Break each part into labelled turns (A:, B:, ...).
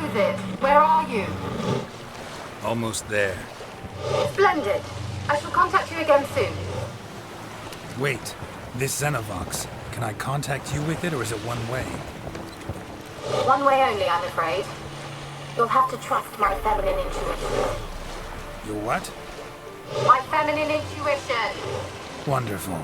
A: is it? Where are you?
B: Almost there.
A: Splendid. I shall contact you again soon.
B: Wait, this Xenovox. Can I contact you with it, or is it one way?
A: One way only, I'm afraid. You'll have to trust my feminine intuition.
B: Your what?
A: My feminine intuition!
B: Wonderful.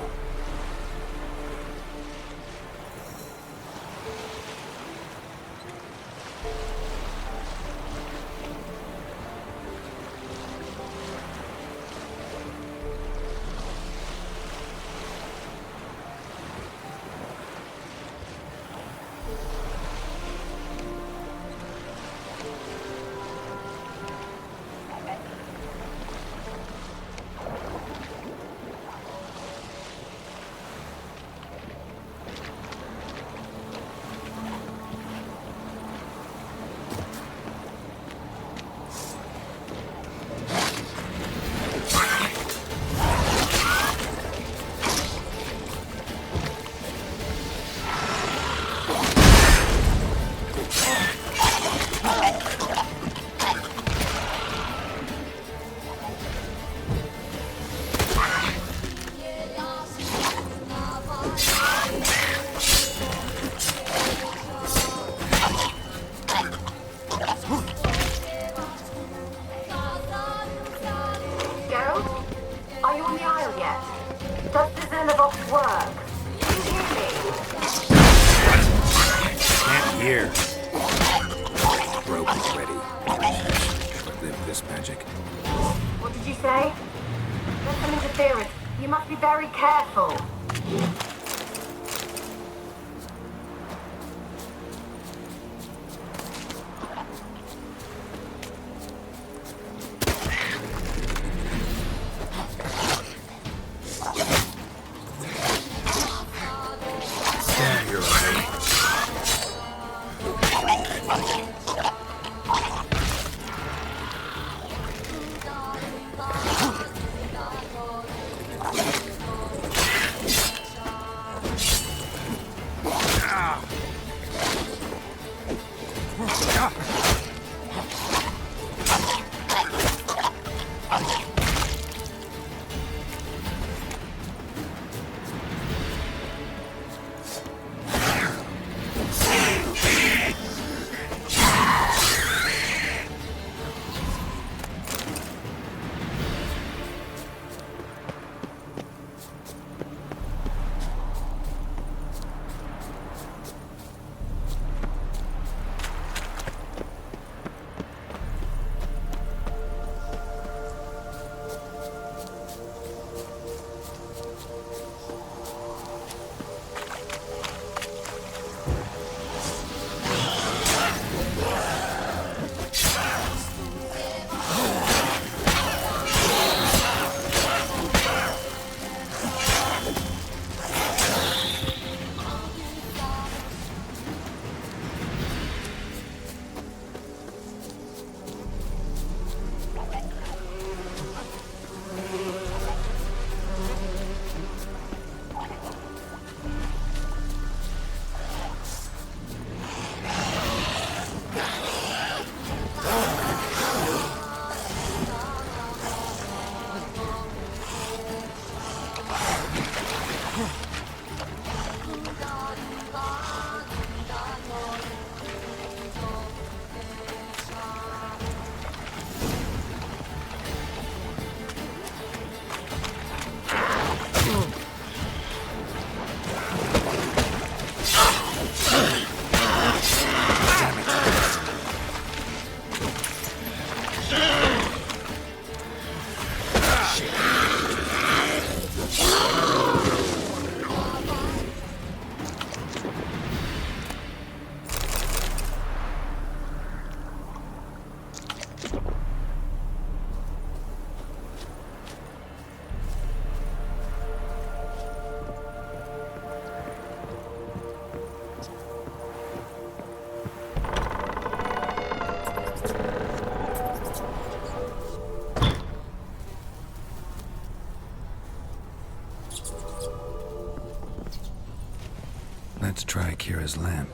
B: Let's try Keira's lamp.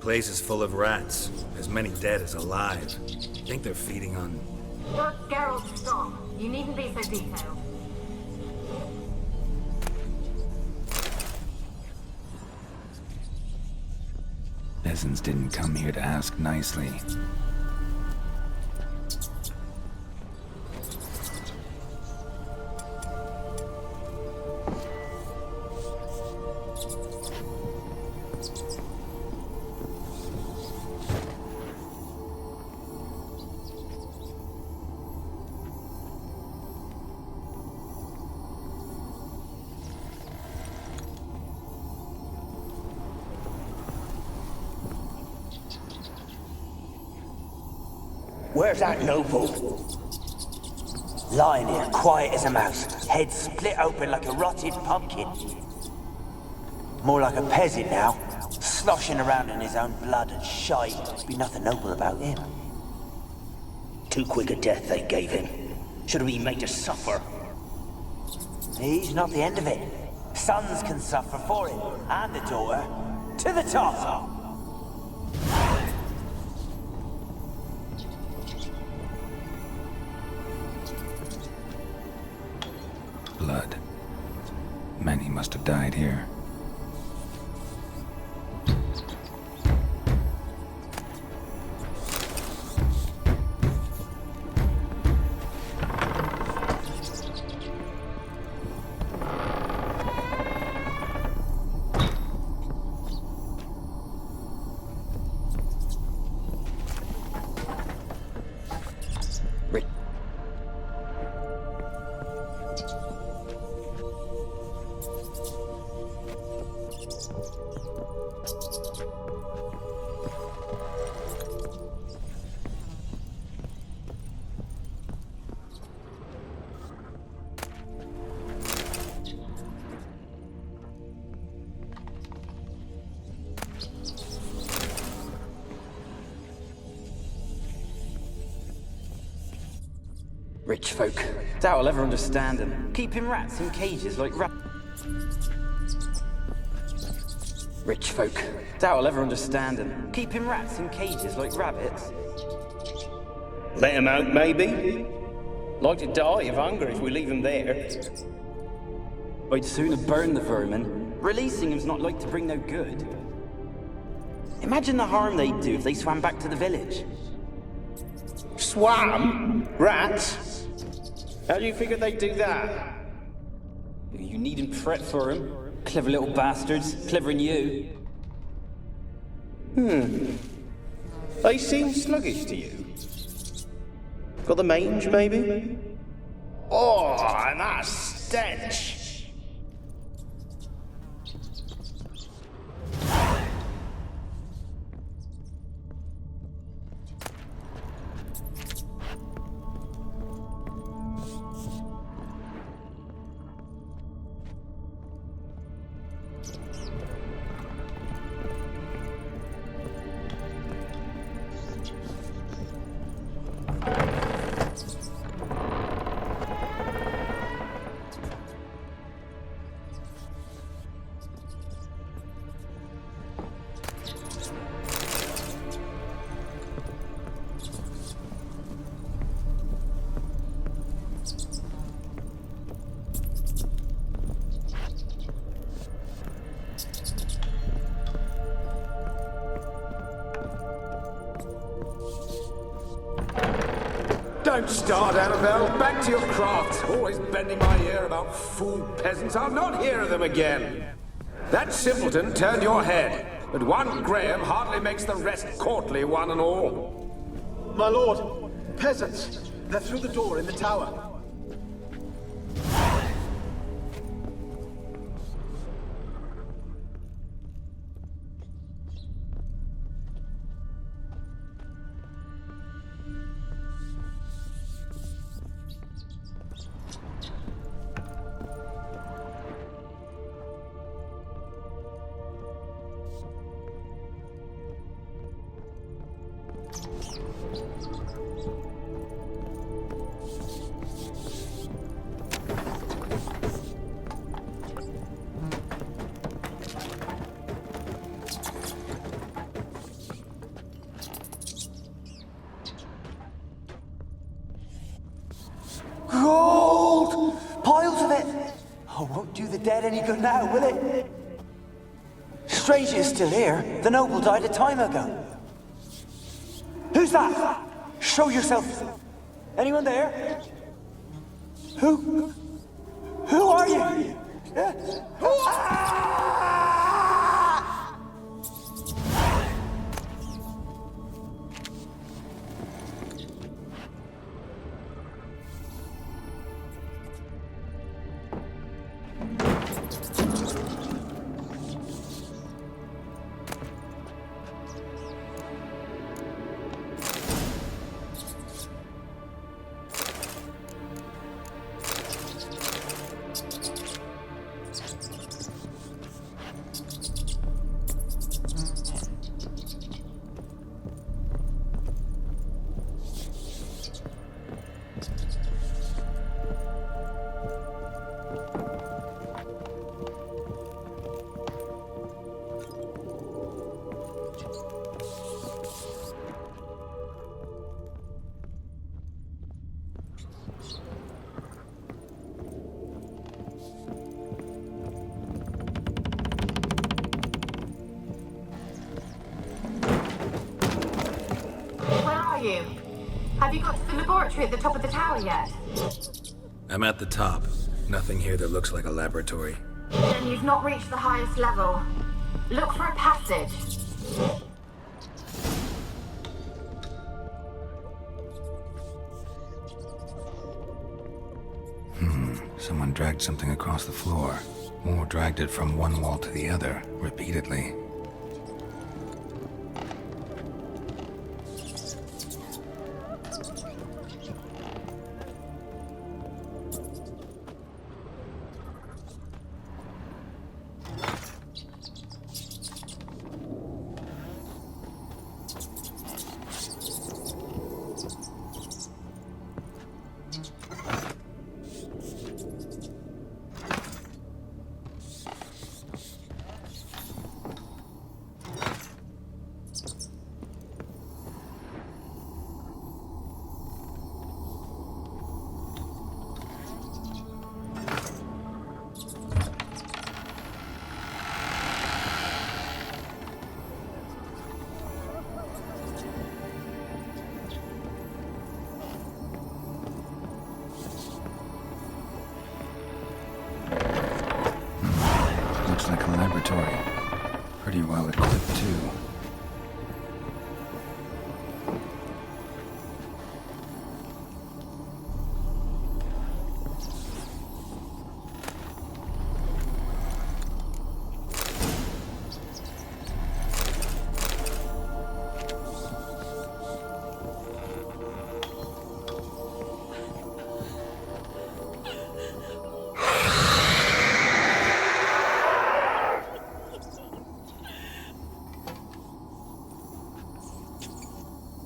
B: place is full of rats. As many dead as alive. Think they're feeding on...
A: Look, Geralt, stop. You needn't be so detailed.
B: Peasants didn't come here to ask nicely.
C: Where's that noble? Lying here, quiet as a mouse, head split open like a rotted pumpkin. More like a peasant now, sloshing around in his own blood and shite. Be nothing noble about him. Too quick a death they gave him. Should have been made to suffer. He's not the end of it. Sons can suffer for him, and the daughter. To the top!
B: Blood. Many must have died here.
D: Rich folk. Doubt I'll ever understand them. Keeping rats in cages like Rich folk. Doubt I'll ever understand them. Keeping rats in cages like rabbits.
E: Let him out, maybe? Like to die of hunger if we leave him there.
D: I'd sooner burn the vermin. Releasing him's not like to bring no good. Imagine the harm they'd do if they swam back to the village.
E: Swam? Rats? How do you figure they'd do that?
D: You needn't fret for him. Clever little bastards. Clever than you.
E: They seem sluggish to you. Got the mange, maybe? Oh, and that stench!
F: Don't start, Annabelle. Back to your craft. Always bending my ear about fool peasants. I'll not hear of them again. That simpleton turned your head, but one Graham hardly makes the rest courtly, one and all.
G: My lord, peasants. They're through the door in the tower.
C: Won't do the dead any good now, will it? Strange you're still here. The noble died a time ago. Who's that? Show yourself. Anyone there? Who are you?
A: You? Have you got to the laboratory at the top of the tower yet?
B: I'm at the top. Nothing here that looks like a laboratory.
A: Then you've not reached the highest level. Look for a passage.
B: Someone dragged something across the floor. Or dragged it from one wall to the other, repeatedly. Looks like a laboratory. Pretty well equipped, too.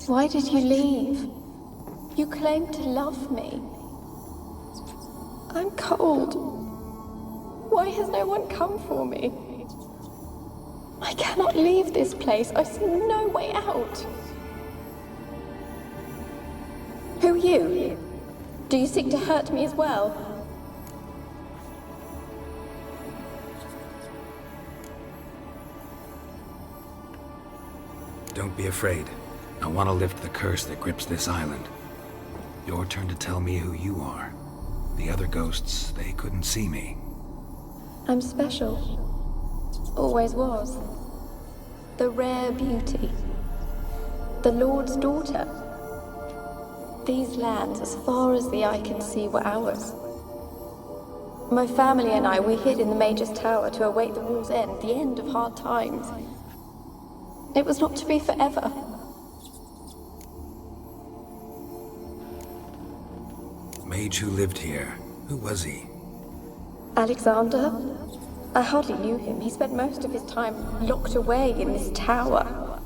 H: Why did you leave? You claimed to love me. I'm cold. Why has no one come for me? I cannot leave this place. I see no way out. Who are you? Do you seek to hurt me as well?
B: Don't be afraid. I want to lift the curse that grips this island. Your turn to tell me who you are. The other ghosts, they couldn't see me.
H: I'm special. Always was. The rare beauty. The Lord's daughter. These lands, as far as the eye can see, were ours. My family and I, we hid in the Major's Tower to await the war's end, the end of hard times. It was not to be forever.
B: Mage who lived here. Who was he?
H: Alexander? I hardly knew him. He spent most of his time locked away in this tower.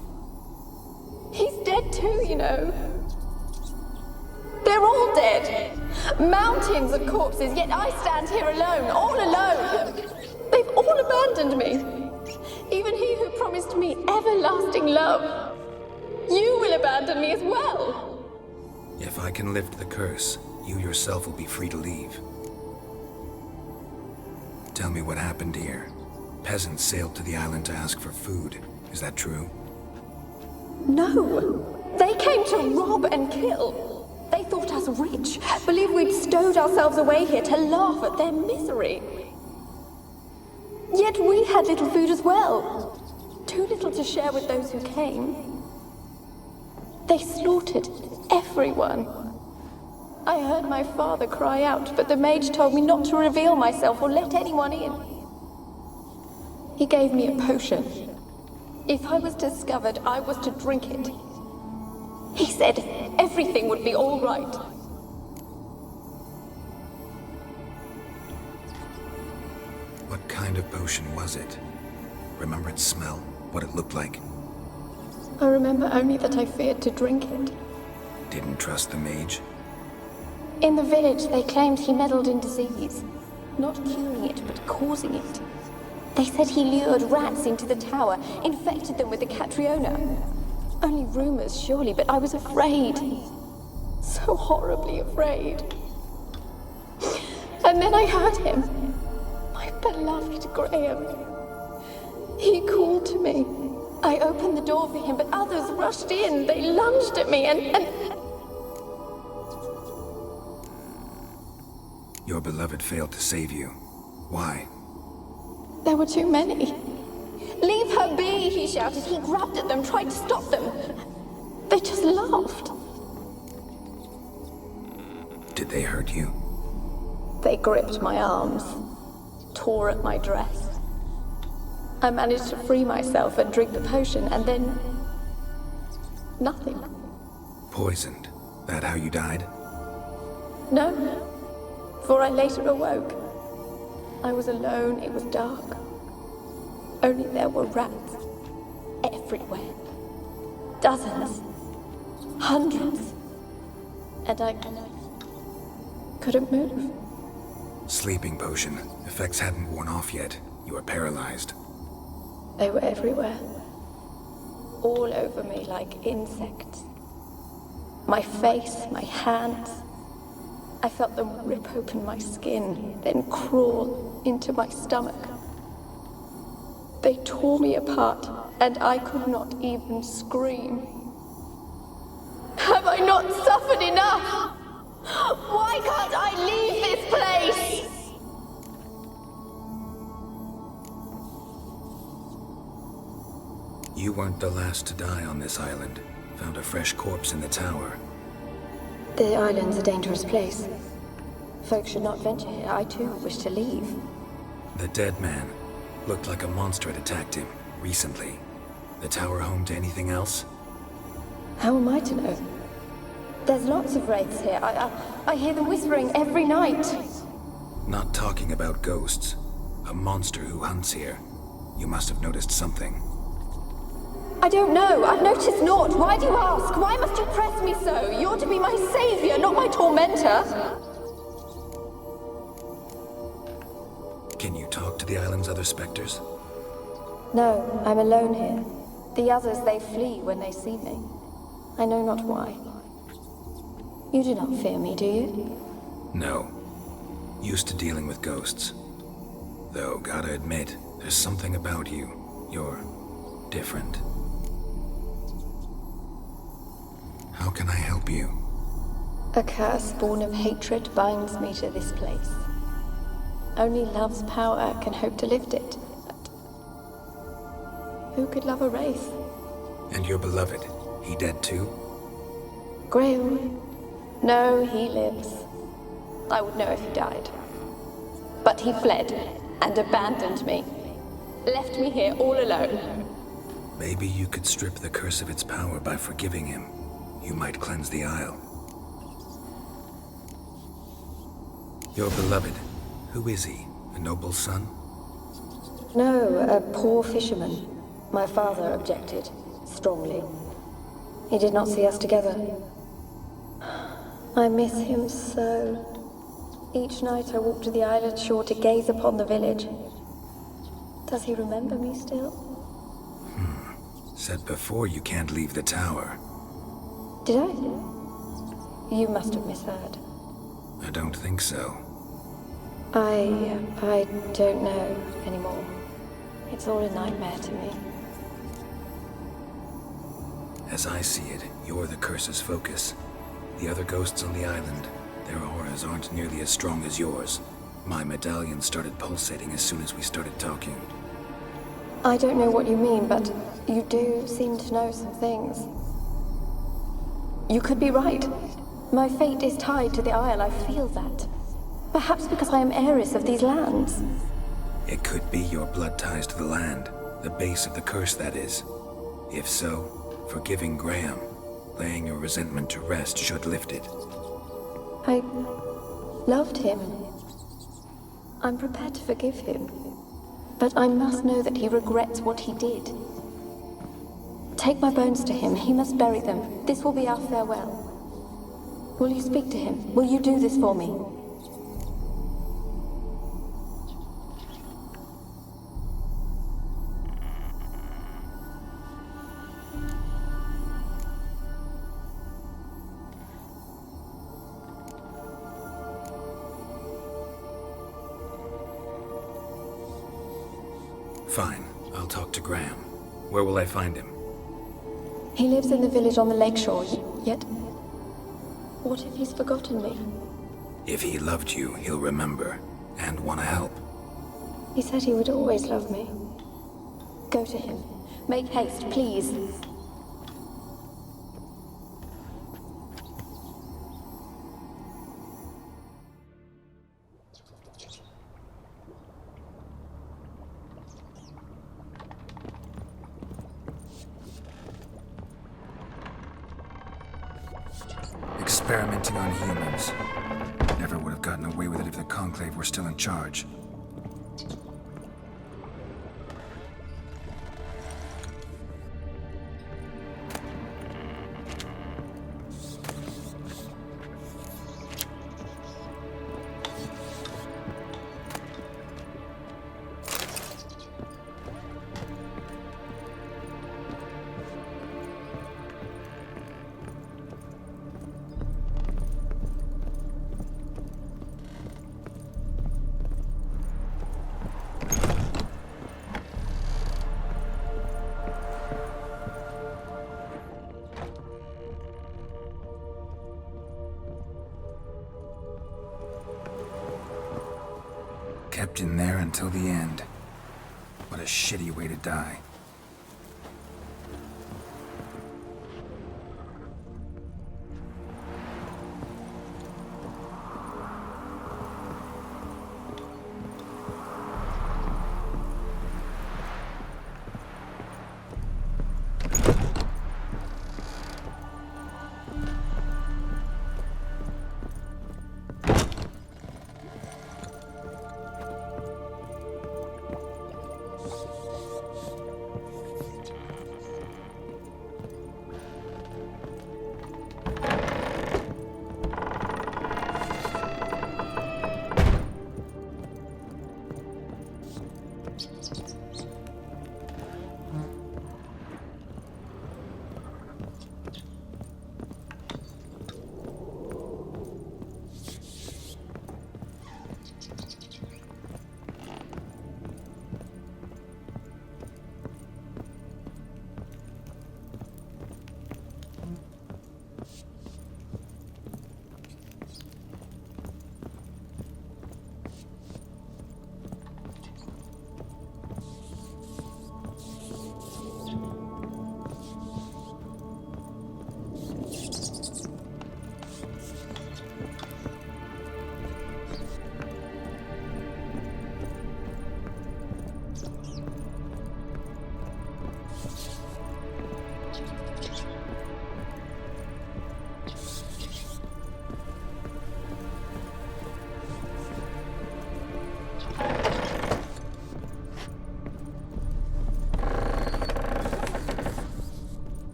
H: He's dead too, you know. They're all dead. Mountains of corpses, yet I stand here alone, all alone. They've all abandoned me. Even he who promised me everlasting love. You will abandon me as well.
B: If I can lift the curse, you yourself will be free to leave. Tell me what happened here. Peasants sailed to the island to ask for food. Is that true?
H: No! They came to rob and kill. They thought us rich, believed we'd stowed ourselves away here to laugh at their misery. Yet we had little food as well. Too little to share with those who came. They slaughtered everyone. I heard my father cry out, but the mage told me not to reveal myself or let anyone in. He gave me a potion. If I was discovered, I was to drink it. He said everything would be all right.
B: What kind of potion was it? Remember its smell? What it looked like?
H: I remember only that I feared to drink it.
B: Didn't trust the mage?
H: In the village, they claimed he meddled in disease. Not curing it, but causing it. They said he lured rats into the tower, infected them with the Catriona. Only rumors, surely, but I was afraid. So horribly afraid. And then I heard him. My beloved Graham. He called to me. I opened the door for him, but others rushed in. They lunged at me and...
B: Your beloved failed to save you. Why?
H: There were too many. Leave her be, he shouted. He grabbed at them, tried to stop them. They just laughed.
B: Did they hurt you?
H: They gripped my arms, tore at my dress. I managed to free myself and drink the potion, and then... nothing.
B: Poisoned? That how you died?
H: No, for I later awoke. I was alone, it was dark. Only there were rats. Everywhere. Dozens. Hundreds. And I couldn't move.
B: Sleeping potion. Effects hadn't worn off yet. You were paralyzed.
H: They were everywhere. All over me like insects. My face, my hands. I felt them rip open my skin, then crawl into my stomach. They tore me apart, and I could not even scream. Have I not suffered enough? Why can't I leave this place?
B: You weren't the last to die on this island. Found a fresh corpse in the tower.
H: The island's a dangerous place. Folks should not venture here. I too wish to leave.
B: The dead man. Looked like a monster had attacked him, recently. The tower home to anything else?
H: How am I to know? There's lots of wraiths here. I hear them whispering every night.
B: Not talking about ghosts. A monster who hunts here. You must have noticed something.
H: I don't know. I've noticed naught. Why do you ask? Why must you press me so? You're to be my savior, not my tormentor.
B: Can you talk to the island's other specters?
H: No, I'm alone here. The others, they flee when they see me. I know not why. You do not fear me, do you?
B: No. Used to dealing with ghosts. Though, gotta admit, there's something about you. You're different. How can I help you?
H: A curse born of hatred binds me to this place. Only love's power can hope to lift it. But who could love a wraith?
B: And your beloved, he dead too?
H: Graham? No, he lives. I would know if he died. But he fled and abandoned me. Left me here all alone.
B: Maybe you could strip the curse of its power by forgiving him. You might cleanse the Isle. Your beloved, who is he? A noble son?
H: No, a poor fisherman. My father objected, strongly. He did not see us together. I miss him so. Each night I walk to the island shore to gaze upon the village. Does he remember me still?
B: Said before you can't leave the tower.
H: Did I? You must have misheard.
B: I don't think so.
H: I don't know anymore. It's all a nightmare to me.
B: As I see it, you're the curse's focus. The other ghosts on the island, their auras aren't nearly as strong as yours. My medallion started pulsating as soon as we started talking.
H: I don't know what you mean, but you do seem to know some things. You could be right. My fate is tied to the Isle, I feel that. Perhaps because I am heiress of these lands.
B: It could be your blood ties to the land, the base of the curse, that is. If so, forgiving Graham, laying your resentment to rest should lift it.
H: I loved him. I'm prepared to forgive him. But I must know that he regrets what he did. Take my bones to him. He must bury them. This will be our farewell. Will you speak to him? Will you do this for me?
B: Fine. I'll talk to Graham. Where will I find him?
H: He lives in the village on the lakeshore, yet... What if he's forgotten me?
B: If he loved you, he'll remember, and want to help.
H: He said he would always love me. Go to him. Make haste, please.
B: Experimenting on humans. Never would have gotten away with it if the Conclave were still in charge. Kept in there until the end. What a shitty way to die.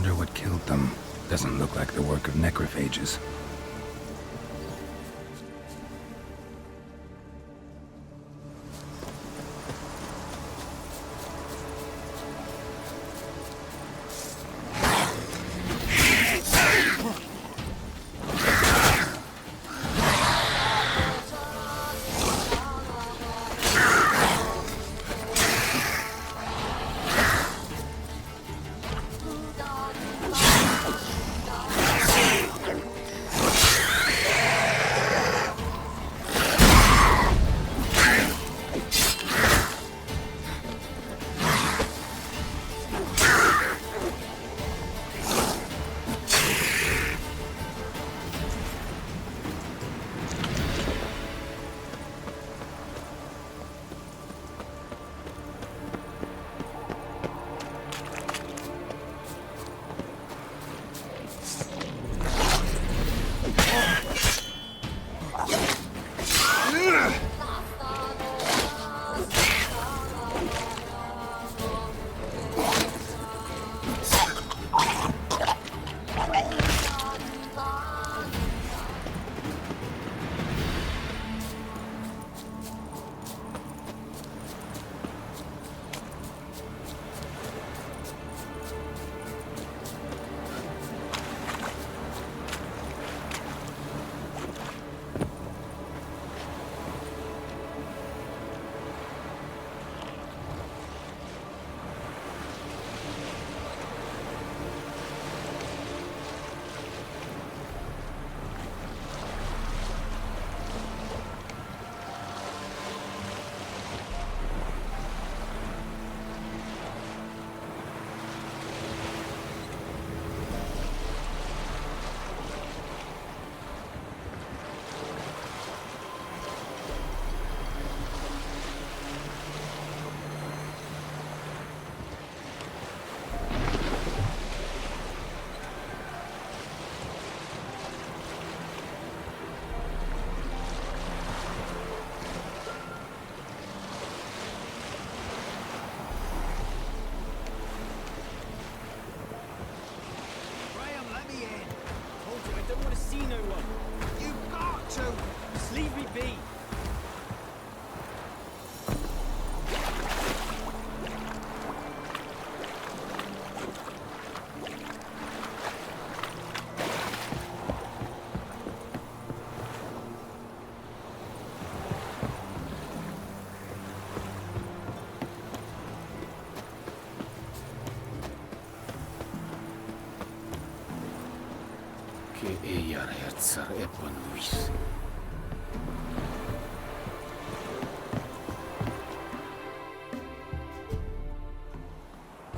B: Wonder what killed them. Doesn't look like the work of necrophages.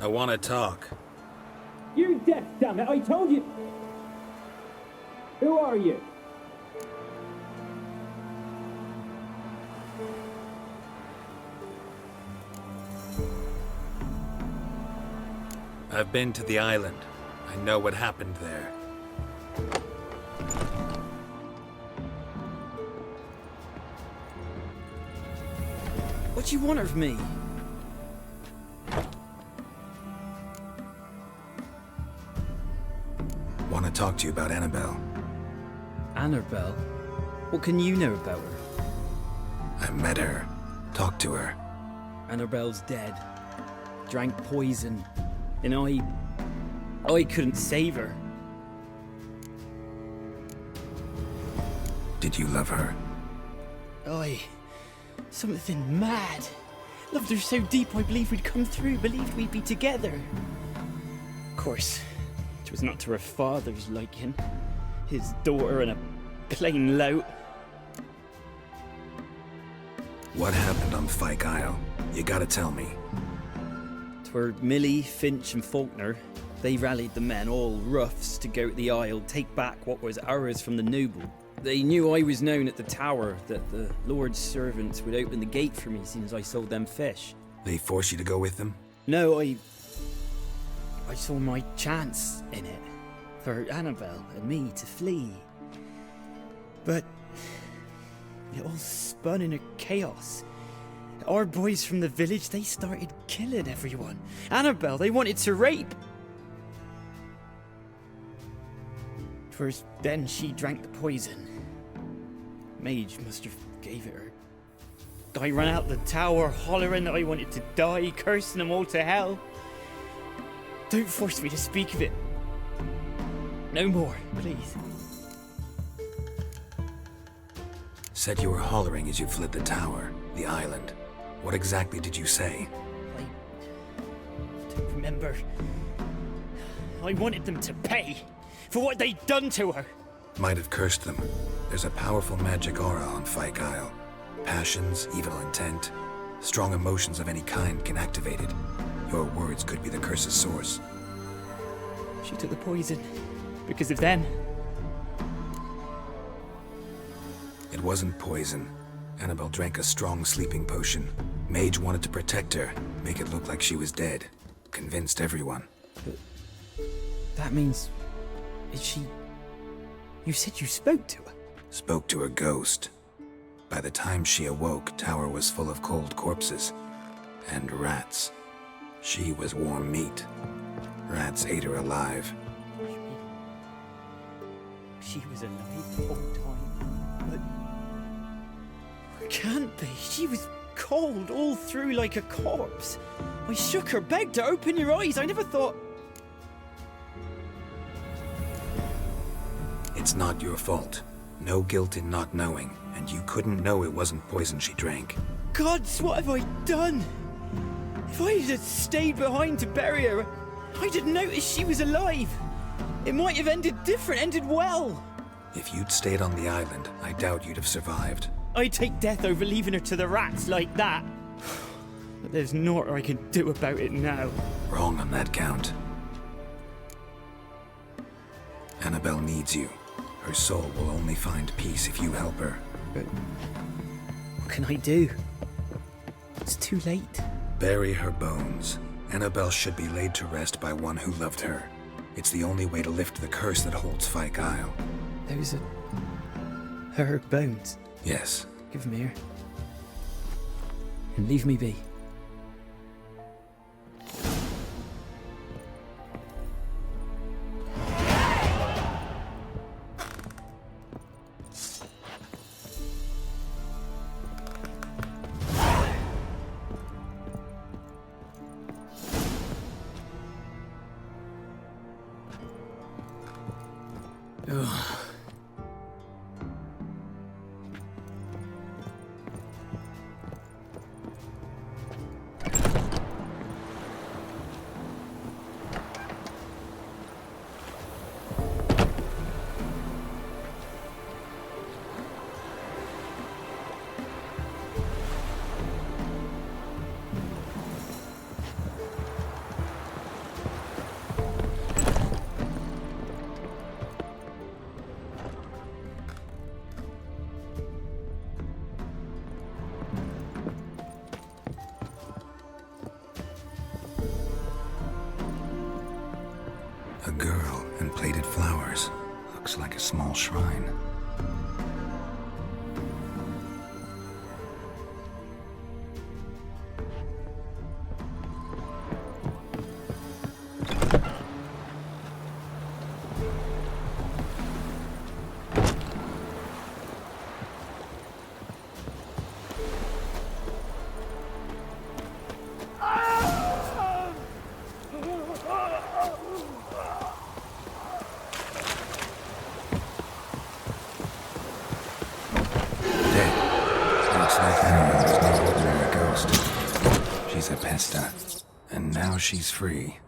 B: I want to talk.
E: You're deaf, damn it! I told you! Who are you?
B: I've been to the island. I know what happened there.
D: What do you want of me?
B: Want to talk to you about Annabelle.
D: Annabelle? What can you know about her?
B: I met her. Talked to her.
D: Annabelle's dead. Drank poison. And I couldn't save her.
B: Did you love her?
D: Something mad. Loved her so deep I believed we'd come through, believed we'd be together. Of course, it was not to her father's liking. His daughter and a plain lout.
B: What happened on Fyke Isle? You gotta tell me.
D: 'Twere Millie, Finch and Faulkner. They rallied the men, all roughs, to go to the Isle, take back what was ours from the noble. They knew I was known at the tower, that the Lord's servants would open the gate for me as soon as I sold them fish.
B: They forced you to go with them?
D: No, I saw my chance in it, for Annabelle and me to flee. But it all spun in a chaos. Our boys from the village, they started killing everyone. Annabelle, they wanted to rape. course, then she drank the poison. Mage must have gave it her. I ran out the tower hollering that I wanted to die, cursing them all to hell. Don't force me to speak of it. No more, please.
B: Said you were hollering as you fled the tower, the island. What exactly did you say?
D: I don't remember. I wanted them to pay for what they'd done to her.
B: Might have cursed them. There's a powerful magic aura on Fyke Isle. Passions, evil intent, strong emotions of any kind can activate it. Your words could be the curse's source.
D: She took the poison because of them.
B: It wasn't poison. Annabelle drank a strong sleeping potion. Mage wanted to protect her, make it look like she was dead. Convinced everyone.
D: But that means... is she... You said you spoke to her?
B: Spoke to her ghost. By the time she awoke, Tower was full of cold corpses. And rats. She was warm meat. Rats ate her alive.
D: She was alive the whole time. But... Can't be. She was cold all through like a corpse. I shook her, begged her, open your eyes. I never thought...
B: It's not your fault. No guilt in not knowing, and you couldn't know it wasn't poison she drank.
D: Gods, what have I done? If I had stayed behind to bury her, I'd have noticed she was alive. It might have ended different, ended well.
B: If you'd stayed on the island, I doubt you'd have survived.
D: I'd take death over leaving her to the rats like that. But there's naught I can do about it now.
B: Wrong on that count. Annabelle needs you. Her soul will only find peace if you help her.
D: But what can I do? It's too late.
B: Bury her bones. Annabelle should be laid to rest by one who loved her. It's the only way to lift the curse that holds Fyke Isle.
D: Those are... her bones.
B: Yes.
D: Give them here. And leave me be.
B: A girl and plated flowers. Looks like a small shrine. She's a pesta, and now she's free.